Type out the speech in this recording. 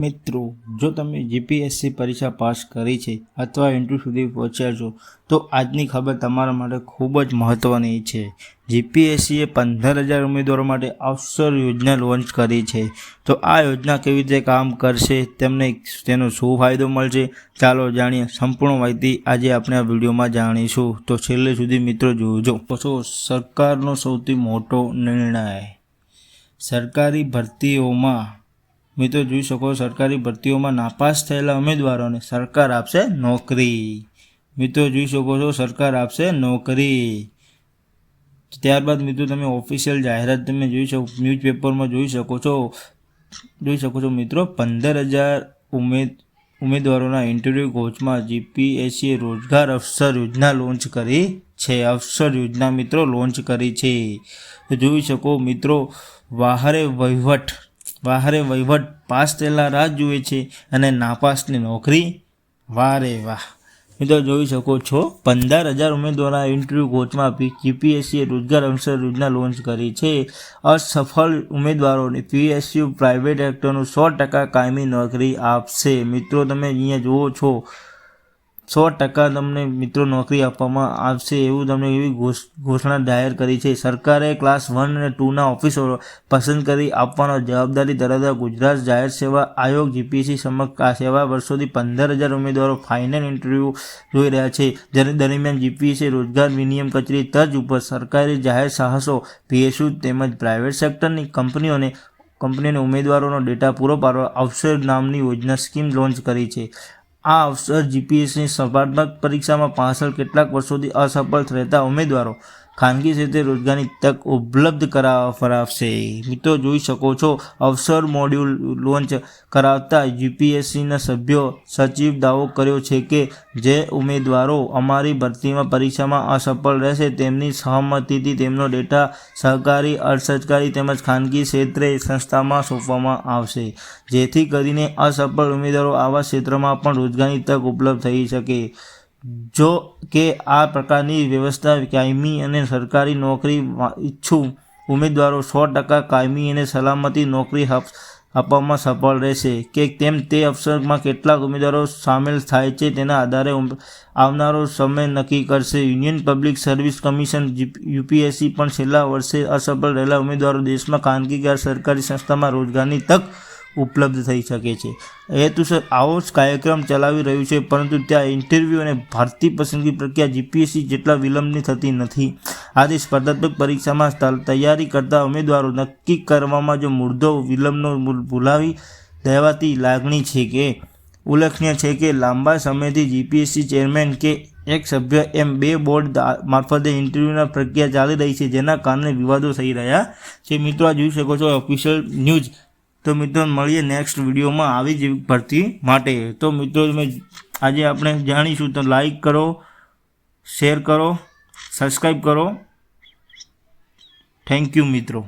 મિત્રો, જો તમે જીપીએસસી પરીક્ષા પાસ કરી છે અથવા ઇન્ટરવ્યૂ સુધી પહોંચ્યા છો તો આજની ખબર તમારા માટે ખૂબ જ મહત્ત્વની છે. જીપીએસસીએ 15,000 ઉમેદવારો માટે અવસર યોજના લોન્ચ કરી છે. તો આ યોજના કેવી રીતે કામ કરશે, તેનો શું ફાયદો મળશે, ચાલો જાણીએ. સંપૂર્ણ માહિતી આજે આપણે આ વિડીયોમાં જાણીશું, તો છેલ્લે સુધી મિત્રો જોજો. સરકારનો સૌથી મોટો નિર્ણય. સરકારી ભરતીઓમાં મિત્રો જોઈ શકો, સરકારી ભરતીઓમાં નાપાસ થયેલા ઉમેદવારોને સરકાર આપશે નોકરી. મિત્રો જોઈ શકો છો, સરકાર આપશે નોકરી. ત્યારબાદ મિત્રો તમે ઓફિશિયલ જાહેરાત તમે જોઈ શકો, ન્યૂઝપેપરમાં જોઈ શકો છો મિત્રો. 15,000 ઉમેદવારોના ઇન્ટરવ્યૂ કોચમાં જીપીએસસીએ રોજગાર અવસર યોજના લોન્ચ કરી છે. અવસર યોજના મિત્રો લોન્ચ કરી છે. તો જોઈ શકો મિત્રો, વાહરે વહીવટ પાસ થયેલા રાહ જુએ છે અને નાપાસની નોકરી. વાહ રે વાહ. મિત્રો જોઈ શકો છો, 15,000 ઉમેદવારોના ઇન્ટરવ્યૂ કોચમાં જીપીએસસીએ રોજગાર અવસર યોજના લોન્ચ કરી છે. અસફળ ઉમેદવારોને પીએસયુ પ્રાઇવેટ સેક્ટરનું 100% કાયમી નોકરી આપશે. મિત્રો તમે અહીંયા જુઓ છો, 100% તમને મિત્રો નોકરી આપવામાં આવશે એવું તમને એવી ઘોષણા જાહેર કરી છે. સરકારે ક્લાસ 1 અને 2ના ઓફિસરો પસંદ કરી આપવાનો જવાબદારી ધરાવતા ગુજરાત જાહેર સેવા આયોગ જીપીએસસી સમક્ષ આ સેવા વર્ષોથી 15,000 ઉમેદવારો ફાઇનલ ઇન્ટરવ્યૂ જોઈ રહ્યા છે. જેને દરમિયાન જીપીએસસી રોજગાર વિનિમય કચેરી તર્જ ઉપર સરકારી જાહેર સાહસો, પીએસયુ તેમજ પ્રાઇવેટ સેક્ટરની કંપનીઓને ઉમેદવારોનો ડેટા પૂરો પાડવા અવસર નામની યોજના સ્કીમ લોન્ચ કરી છે. આ અવસર જીપીએસસી સ્પર્ધાત્મક પરીક્ષામાં પાછળ કેટલાક વર્ષોથી અસફળ રહેતા ઉમેદવારો ખાનગી ક્ષેત્રે રોજગારની તક ઉપલબ્ધ કરાવશે. મિત્રો જોઈ શકો છો, અવસર મોડ્યુલ લોન્ચ કરાવતા જીપીએસસીના સચિવ દાવો કર્યો છે કે જે ઉમેદવારો અમારી ભરતીમાં પરીક્ષામાં અસફળ રહેશે તેમની સહમતિથી તેમનો ડેટા સહકારી, અર્ધસરકારી તેમજ ખાનગી ક્ષેત્રે સંસ્થામાં સોંપવામાં આવશે, જેથી કરીને અસફળ ઉમેદવારો આવા ક્ષેત્રમાં પણ રોજગારની તક ઉપલબ્ધ થઈ શકે. જો કે આ પ્રકારની વ્યવસ્થા કાયમી અને સરકારી નોકરી ઈચ્છુક ઉમેદવારો 100% કાયમી અને સલામતી નોકરી આપવામાં સફળ રહેશે કે કેમ તે અવસરમાં કેટલાક ઉમેદવારો સામેલ થાય છે તેના આધારે આવનારો સમય નક્કી કરશે. Union public service commission UPSC પણ છેલ્લા વર્ષે અસફળ રહેલા ઉમેદવારો દેશમાં ખાનગી કે સરકારી સંસ્થામાં રોજગારની તક ઉપલબ્ધ થઈ શકે છે હેતુસર આવો જ કાર્યક્રમ ચલાવી રહ્યું છે, પરંતુ ત્યાં ઇન્ટરવ્યૂ અને ભરતી પસંદગી પ્રક્રિયા જીપીએસસી જેટલા વિલંબની થતી નથી. આથી સ્પર્ધાત્મક પરીક્ષામાં તૈયારી કરતા ઉમેદવારો નક્કી કરવામાં જો મુદ્દો વિલંબનો ભૂલાવી દેવાતી લાગણી છે કે ઉલ્લેખનીય છે કે લાંબા સમયથી જીપીએસસી ચેરમેન કે એક સભ્ય એમ 2 બોર્ડ મારફતે ઇન્ટરવ્યૂના પ્રક્રિયા ચાલી રહી છે, જેના કારણે વિવાદો થઈ રહ્યા છે. મિત્રો આ જોઈ શકો છો ઓફિશિયલ ન્યૂઝ. તો મિત્રો મળીએ નેક્સ્ટ વિડીયોમાં આવી જ ભરતી માટે. તો મિત્રો આજે આપણે જાણીશું, તો લાઈક કરો, શેર કરો, સબસ્ક્રાઈબ કરો. થેન્ક યુ મિત્રો.